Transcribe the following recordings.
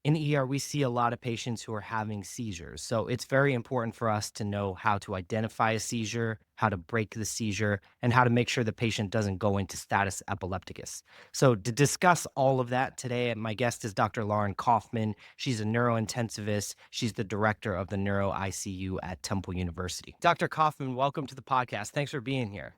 in ER, we see a lot of patients who are having seizures. So it's very important for us to know how to identify a seizure, how to break the seizure, and how to make sure the patient doesn't go into status epilepticus. So to discuss all of that today, my guest is Dr. Lauren Koffman. She's a neurointensivist. She's the director of the neuro ICU at Temple University. Dr. Koffman, welcome to the podcast. Thanks for being here.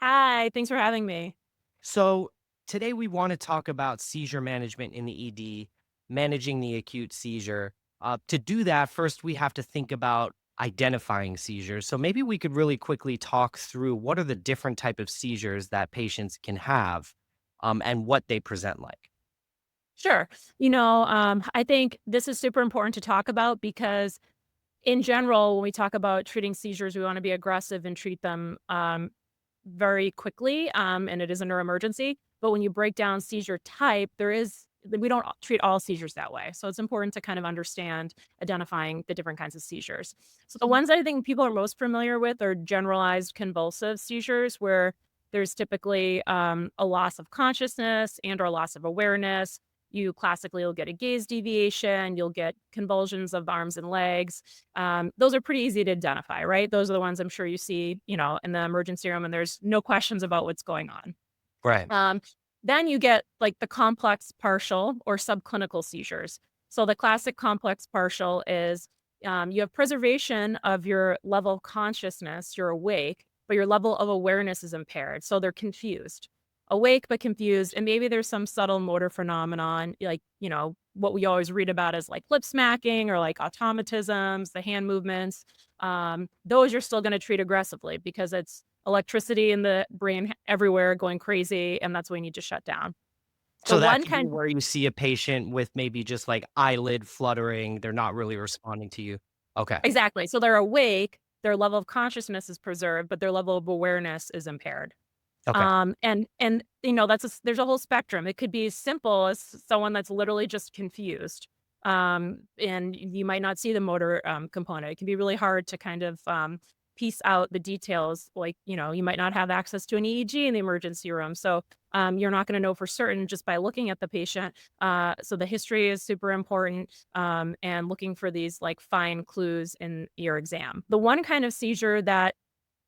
Hi, thanks for having me. So today we want to talk about seizure management in the ED, managing the acute seizure. To do that, first we have to think about identifying seizures. So maybe we could really quickly talk through what are the different type of seizures that patients can have, and what they present like. Sure. I think this is super important to talk about because in general, when we talk about treating seizures, we want to be aggressive and treat them very quickly. And it is a neuroemergency. But when you break down seizure type, we don't treat all seizures that way. So it's important to kind of understand identifying the different kinds of seizures. So the ones that I think people are most familiar with are generalized convulsive seizures, where there's typically a loss of consciousness and or loss of awareness. You classically will get a gaze deviation, you'll get convulsions of the arms and legs. Those are pretty easy to identify, right? Those are the ones I'm sure you see, in the emergency room, and there's no questions about what's going on. Right. Um, then you get like the complex partial or subclinical seizures. So the classic complex partial is you have preservation of your level of consciousness, you're awake, but your level of awareness is impaired. So they're confused, awake but confused. And maybe there's some subtle motor phenomenon, like, what we always read about is like lip smacking or like automatisms, the hand movements. Those you're still going to treat aggressively because it's electricity in the brain everywhere going crazy, and that's what we need to shut down. The So that one could be kind where you see a patient with maybe just like eyelid fluttering. They're not really responding to you. Okay. Exactly. So they're awake, their level of consciousness is preserved, but their level of awareness is impaired. Okay. There's a whole spectrum. It could be as simple as someone that's literally just confused. And you might not see the motor component. It can be really hard to kind of piece out the details. Like, you might not have access to an EEG in the emergency room. So you're not going to know for certain just by looking at the patient. So the history is super important, and looking for these like fine clues in your exam. The one kind of seizure that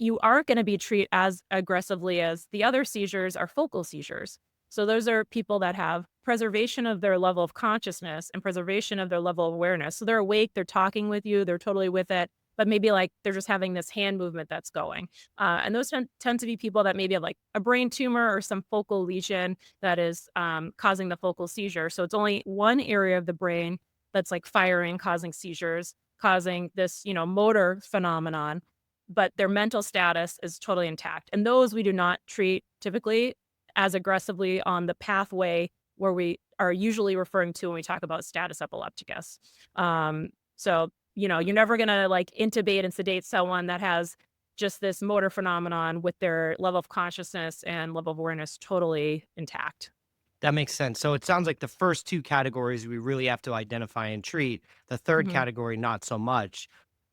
you aren't gonna be treat as aggressively as the other seizures are focal seizures. So those are people that have preservation of their level of consciousness and preservation of their level of awareness. So they're awake, they're talking with you, they're totally with it, but maybe like they're just having this hand movement that's going. And those tend to be people that maybe have like a brain tumor or some focal lesion that is causing the focal seizure. So it's only one area of the brain that's like firing, causing seizures, causing this, motor phenomenon, but their mental status is totally intact. And those we do not treat typically as aggressively on the pathway where we are usually referring to when we talk about status epilepticus. You're never going to like intubate and sedate someone that has just this motor phenomenon with their level of consciousness and level of awareness totally intact. That makes sense. So it sounds like the first two categories we really have to identify and treat. The third hmm category, not so much.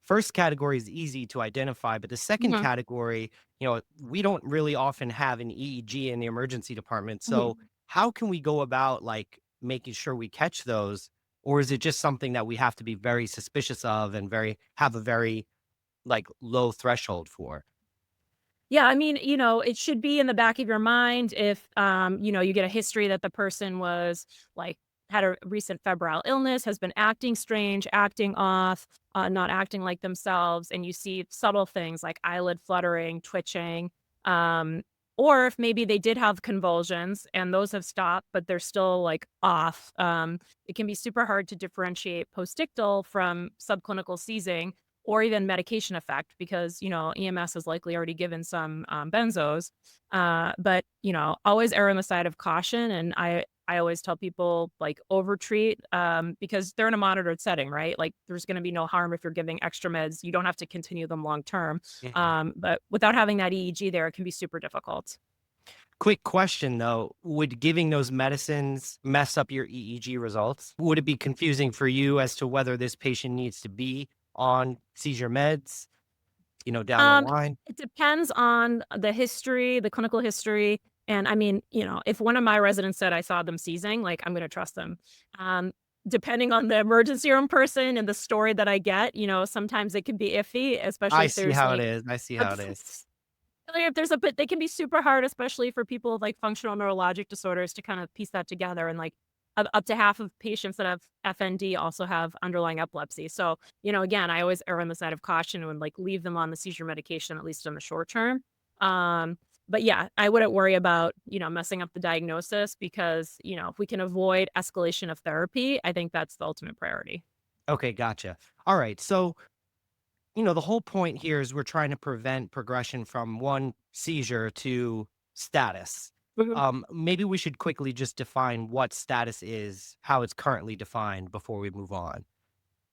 First category is easy to identify, but the second hmm category, we don't really often have an EEG in the emergency department. So hmm how can we go about like making sure we catch those? Or is it just something that we have to be very suspicious of and have a very like low threshold for? Yeah, I mean, it should be in the back of your mind if, you get a history that the person was like had a recent febrile illness, has been acting strange, acting off, not acting like themselves, and you see subtle things like eyelid fluttering, twitching, um, or if maybe they did have convulsions and those have stopped, but they're still like off. It can be super hard to differentiate postictal from subclinical seizing or even medication effect because, EMS has likely already given some, benzos. But, always err on the side of caution. And I always tell people like overtreat, because they're in a monitored setting, right? Like there's going to be no harm if you're giving extra meds. You don't have to continue them long term. Mhm. But without having that EEG there, it can be super difficult. Quick question though, would giving those medicines mess up your EEG results? Would it be confusing for you as to whether this patient needs to be on seizure meds, down the Um, line? it depends on the history, the clinical history, and I mean, if one of my residents said I saw them seizing, like, I'm gonna trust them. Um, depending on the emergency room person and the story that I get, sometimes it can be iffy, especially I if see there's how it like is. I see a how it is. if there's a bit they can be super hard, especially for people with, like, functional neurologic disorders to kind of piece that together, and, like, up to half of patients that have FND also have underlying epilepsy. So, again, I always err on the side of caution and, like, leave them on the seizure medication, at least in the short term. Um, but yeah, I wouldn't worry about, messing up the diagnosis because, if we can avoid escalation of therapy, I think that's the ultimate priority. Okay, gotcha. All right. So, the whole point here is we're trying to prevent progression from one seizure to status. Maybe we should quickly just define what status is, how it's currently defined before we move on.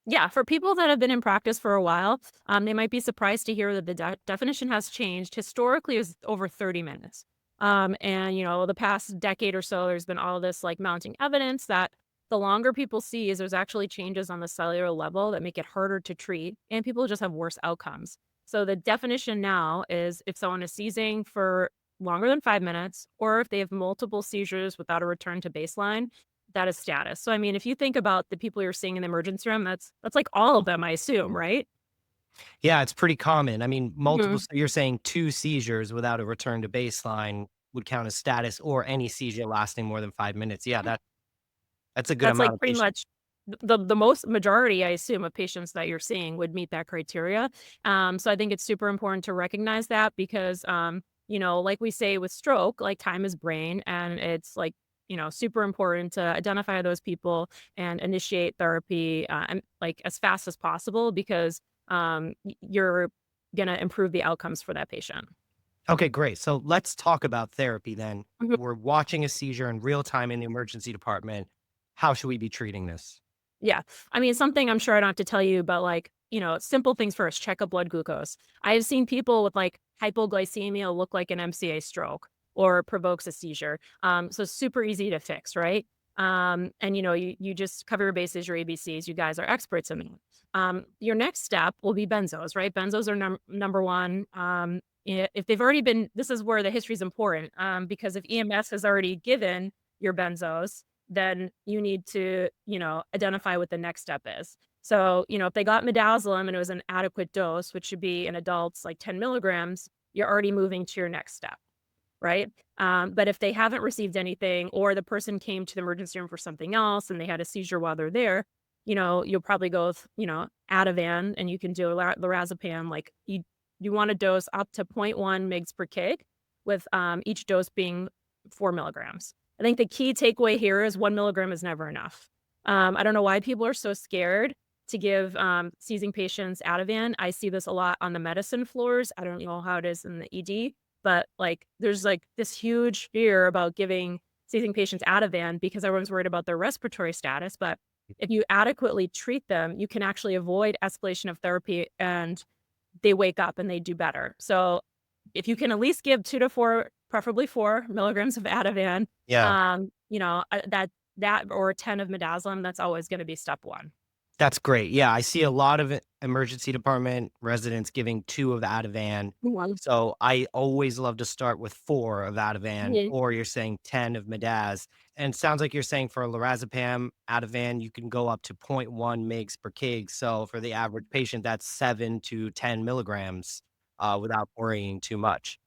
Yeah, for people that have been in practice for a while, they might be surprised to hear that the definition has changed. Historically, it was over 30 minutes. And, the past decade or so, there's been all this like mounting evidence that the longer people seize, there's actually changes on the cellular level that make it harder to treat, and people just have worse outcomes. So the definition now is if someone is seizing for longer than 5 minutes, or if they have multiple seizures without a return to baseline, that is status. So, I mean, if you think about the people you're seeing in the emergency room, that's like all of them, I assume, right? Yeah, it's pretty common. I mean, multiple, Mhm. so you're saying two seizures without a return to baseline would count as status or any seizure lasting more than 5 minutes. Yeah, that's a good That's amount like of pretty patients. much the most majority, I assume, of patients that you're seeing would meet that criteria. So I think it's super important to recognize that because, like we say with stroke, like time is brain, and it's like, super important to identify those people and initiate therapy and like as fast as possible because you're gonna improve the outcomes for that patient. Okay, great. So let's talk about therapy then. We're watching a seizure in real time in the emergency department. How should we be treating this? Yeah. I mean, something I'm sure I don't have to tell you, but like, simple things first, check a blood glucose. I have seen people with like hypoglycemia look like an MCA stroke or provokes a seizure. So super easy to fix, right? And you just cover your bases, your ABCs. You guys are experts in that. Your next step will be benzos, right? Benzos are number one. If they've already been, this is where the history is important because if EMS has already given your benzos, then you need to, identify what the next step is. So, if they got midazolam and it was an adequate dose, which should be in adults like 10 milligrams, you're already moving to your next step, right? But if they haven't received anything or the person came to the emergency room for something else and they had a seizure while they're there, you'll probably go with, Ativan and you can do lorazepam. Like you want to dose up to zero point 0.1 mgs per kg with each dose being 4 milligrams. I think the key takeaway here is 1 milligram is never enough. I don't know why people are so scared to give seizing patients Ativan. I see this a lot on the medicine floors. I don't know how it is in the ED, but like there's like this huge fear about giving seizing patients Ativan because everyone's worried about their respiratory status. But if you adequately treat them, you can actually avoid escalation of therapy and they wake up and they do better. So if you can at least give 2 to 4, preferably 4 milligrams of Ativan, Yeah. that or 10 of midazolam, that's always gonna be step 1. That's great. Yeah, I see a lot of emergency department residents giving 2 of Ativan. Mhm. So I always love to start with 4 of Ativan, Mhm. or you're saying 10 of Midaz. And it sounds like you're saying for lorazepam, Ativan, you can go up to zero point 0.1 mgs per kg. So for the average patient, that's 7 to 10 milligrams without worrying too much.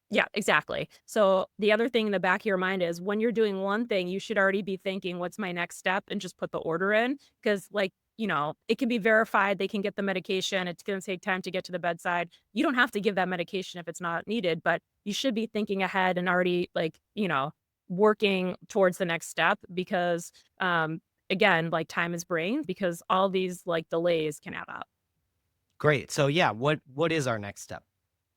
Yeah, exactly. So the other thing in the back of your mind is when you're doing one thing, you should already be thinking, "What's my next step?" and just put the order in because, like, it can be verified, they can get the medication, it's gonna take time to get to the bedside. You don't have to give that medication if it's not needed, but you should be thinking ahead and already, like, working towards the next step because, again, like, time is brain because all these, like, delays can add up. Great. So yeah, what is our next step?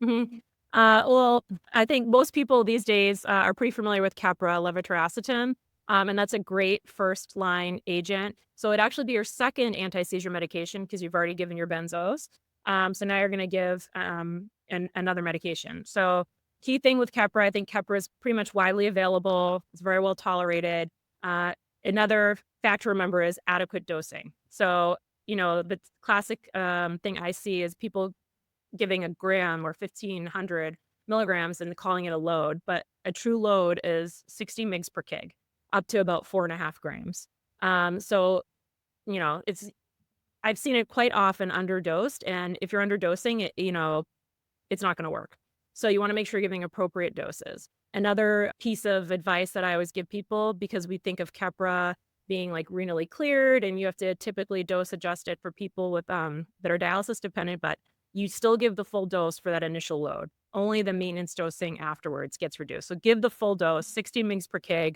Mhm. Well, I think most people these days are pretty familiar with Keppra, levetiracetam, and that's a great first line agent. So it'd actually be your second anti seizure medication because you've already given your benzos. So now you're going to give another medication. So key thing with Keppra, I think Keppra is pretty much widely available. It's very well tolerated. Uh, Another fact to remember is adequate dosing. So the classic thing I see is people giving a gram or 1,500 milligrams and calling it a load, but a true load is 60 mgs per kg, up to about 4.5 grams. So it's I've seen it quite often underdosed, and if you're underdosing it, it's not gonna work. So you wanna make sure you're giving appropriate doses. Another piece of advice that I always give people, because we think of Keppra being, like, renally cleared, and you have to typically dose adjust it for people with, that are dialysis dependent, but you still give the full dose for that initial load. Only the maintenance dosing afterwards gets reduced. So give the full dose, 60 mgs per kg.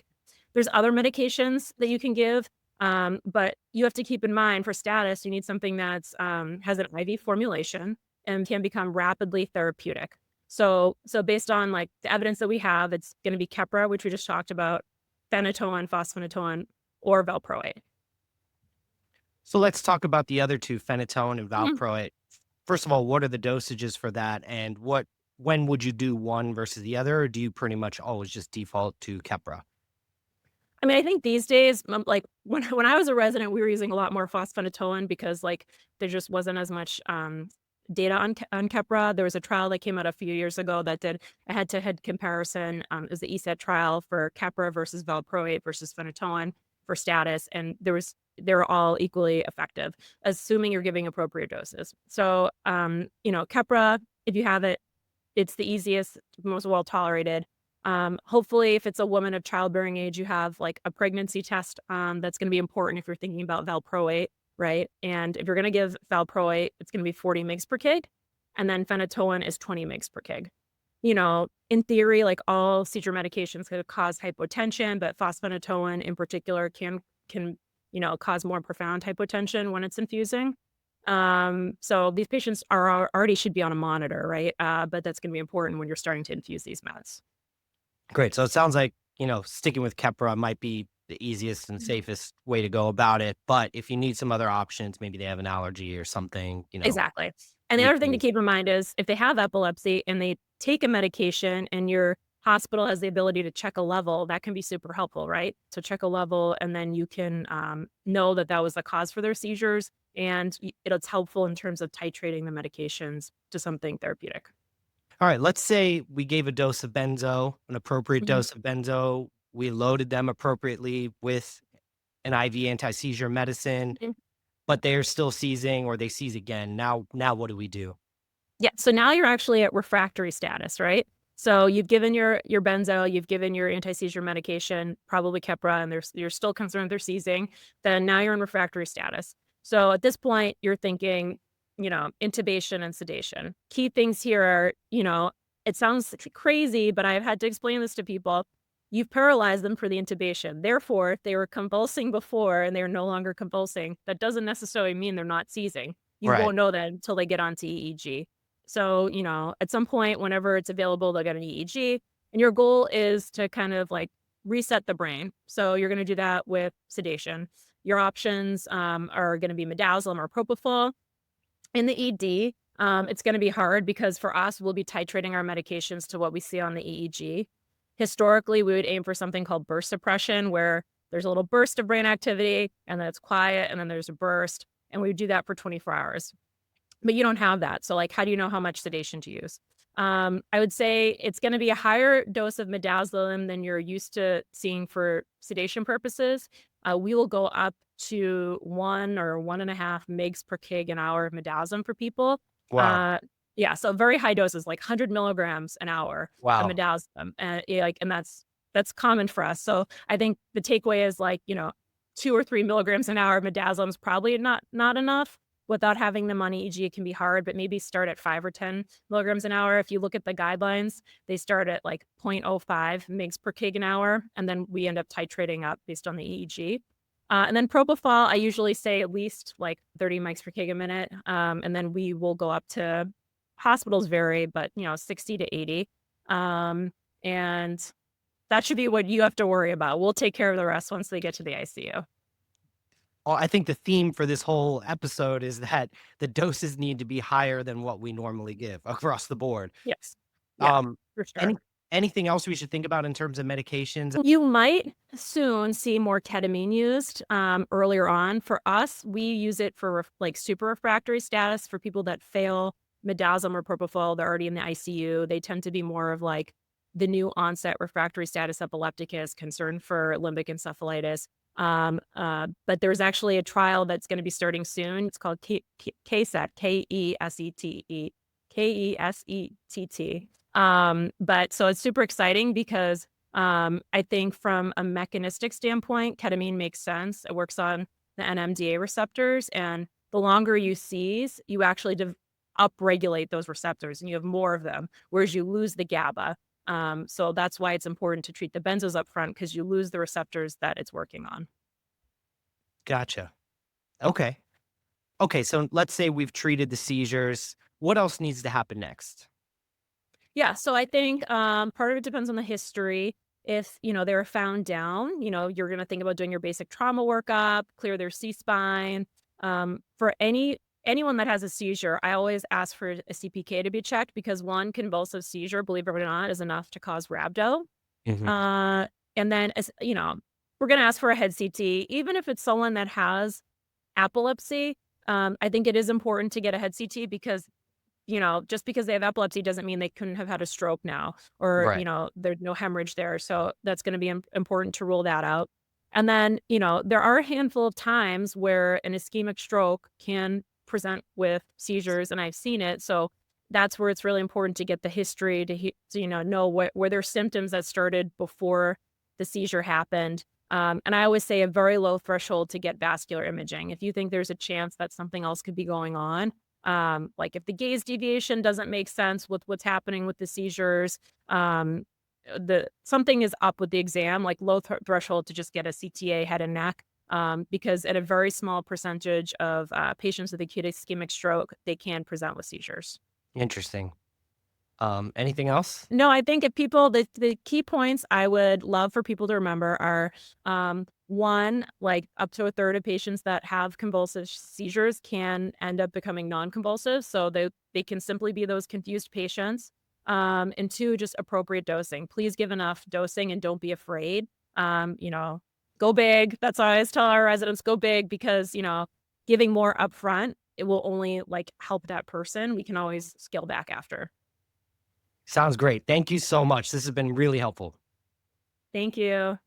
There's other medications that you can give, but you have to keep in mind for status, you need something that's, has an IV formulation and can become rapidly therapeutic. So based on, like, the evidence that we have, it's gonna be Keppra, which we just talked about, phenytoin, fosphenytoin, or valproate. So let's talk about the other two, phenytoin and Mhm. valproate. First of all, what are the dosages for that, and when would you do one versus the other, or do you pretty much always just default to Keppra? I mean, I think these days, like, when I was a resident, we were using a lot more fosphenytoin because, like, there just wasn't as much, data on Keppra. There was a trial that came out a few years ago that did a head-to-head comparison, it was the ESET trial for Keppra versus valproate versus phenytoin for status, and they were all equally effective, assuming you're giving appropriate doses. So, Keppra, if you have it, it's the easiest, most well-tolerated. Hopefully, if it's a woman of childbearing age, you have, like, a pregnancy test, that's gonna be important if you're thinking about valproate, right? And if you're gonna give valproate, it's gonna be 40 mgs per kg, and then phenytoin is 20 mgs per kg. In theory, like, all seizure medications could cause hypotension, but fosphenytoin in particular can cause more profound hypotension when it's infusing. So these patients already should be on a monitor, right? But that's gonna be important when you're starting to infuse these meds. Great. So it sounds like, sticking with Keppra might be the easiest and Mhm. safest way to go about it. But if you need some other options, maybe they have an allergy or something, Exactly. And the we other thing to can. keep in mind is if they have epilepsy and they take a medication and your hospital has the ability to check a level, that can be super helpful, right? So check a level and then you can know that that was the cause for their seizures. And it's helpful in terms of titrating the medications to something therapeutic. All right. Let's say we gave a dose of benzo, an appropriate Mhm. dose of benzo. We loaded them appropriately with an IV anti-seizure medicine, Mhm. but they're still seizing or they seize again. Now what do we do? Yeah, so now you're actually at refractory status, right? So you've given your benzo, you've given your anti-seizure medication, probably Keppra, and you're still concerned they're seizing, then now you're in refractory status. So at this point, you're thinking, intubation and sedation. Key things here are, it sounds crazy, but I've had to explain this to people. You've paralyzed them for the intubation. Therefore, if they were convulsing before and they're no longer convulsing, that doesn't necessarily mean they're not seizing. You Right. won't know that until they get onto EEG. So, at some point, whenever it's available, they'll get an EEG. And your goal is to kind of like reset the brain. So you're going to do that with sedation. Your options are going to be midazolam or propofol. In the ED, it's going to be hard because for us, we'll be titrating our medications to what we see on the EEG. Historically, we would aim for something called burst suppression, where there's a little burst of brain activity and then it's quiet and then there's a burst. And we would do that for 24 hours. But you don't have that, so, like, how do you know how much sedation to use? I would say it's gonna be a higher dose of midazolam than you're used to seeing for sedation purposes. We will go up to 1 or 1.5 mgs per kg an hour of midazolam for people. Wow. Uh, yeah, so very high doses, like 100 milligrams an hour of Wow. midazolam, and, yeah, like, and that's common for us. So I think the takeaway is, like, 2 or 3 milligrams an hour of midazolam is probably not enough. Without having them on EEG, it can be hard, but maybe start at 5 or 10 milligrams an hour. If you look at the guidelines, they start at like 0.05 mgs per kg an hour, and then we end up titrating up based on the EEG. And then propofol, I usually say at least like 30 mics per kg a minute, and then we will go up to hospitals vary, but 60 to 80. Um, and that should be what you have to worry about. We'll take care of the rest once they get to the ICU. Well, I think the theme for this whole episode is that the doses need to be higher than what we normally give across the board. Yes. Yeah, Um, for any sure. anything else we should think about in terms of medications? You might soon see more ketamine used, earlier on. For us, we use it for like super refractory status for people that fail midazolam or propofol. They're already in the ICU. They tend to be more of like the new onset refractory status epilepticus, concern for limbic encephalitis. But there's actually a trial that's going to be starting soon. It's called KSET, KESETE, KESETT. But so it's super exciting because I think from a mechanistic standpoint, ketamine makes sense. It works on the NMDA receptors, and the longer you seize, you actually upregulate those receptors, and you have more of them, whereas you lose the GABA. So that's why it's important to treat the benzos up front because you lose the receptors that it's working on. Gotcha. Okay. Okay, so let's say we've treated the seizures. What else needs to happen next? Yeah, so I think, part of it depends on the history. If, they were found down, you're gonna think about doing your basic trauma workup, clear their C-spine. For anyone that has a seizure, I always ask for a CPK to be checked because one convulsive seizure, believe it or not, is enough to cause rhabdo. Mhm. Uh, and then we're gonna ask for a head CT. Even if it's someone that has epilepsy, I think it is important to get a head CT because just because they have epilepsy doesn't mean they couldn't have had a stroke now or, Right. there's no hemorrhage there. So that's going to be important to rule that out. And then, there are a handful of times where an ischemic stroke can present with seizures, and I've seen it. So that's where it's really important to get the history to know what were there symptoms that started before the seizure happened. And I always say a very low threshold to get vascular imaging. If you think there's a chance that something else could be going on, like if the gaze deviation doesn't make sense with what's happening with the seizures, the something is up with the exam, like low threshold to just get a CTA head and neck. Because at a very small percentage of patients with acute ischemic stroke, they can present with seizures. Interesting. Anything else? No, I think if the key points I would love for people to remember are, 1, like, up to a third of patients that have convulsive seizures can end up becoming non-convulsive, so they can simply be those confused patients. And 2, just appropriate dosing. Please give enough dosing and don't be afraid. Go big. That's why I always tell our residents, "Go big," because, giving more upfront, it will only, like, help that person. We can always scale back after. Sounds great. Thank you so much. This has been really helpful. Thank you.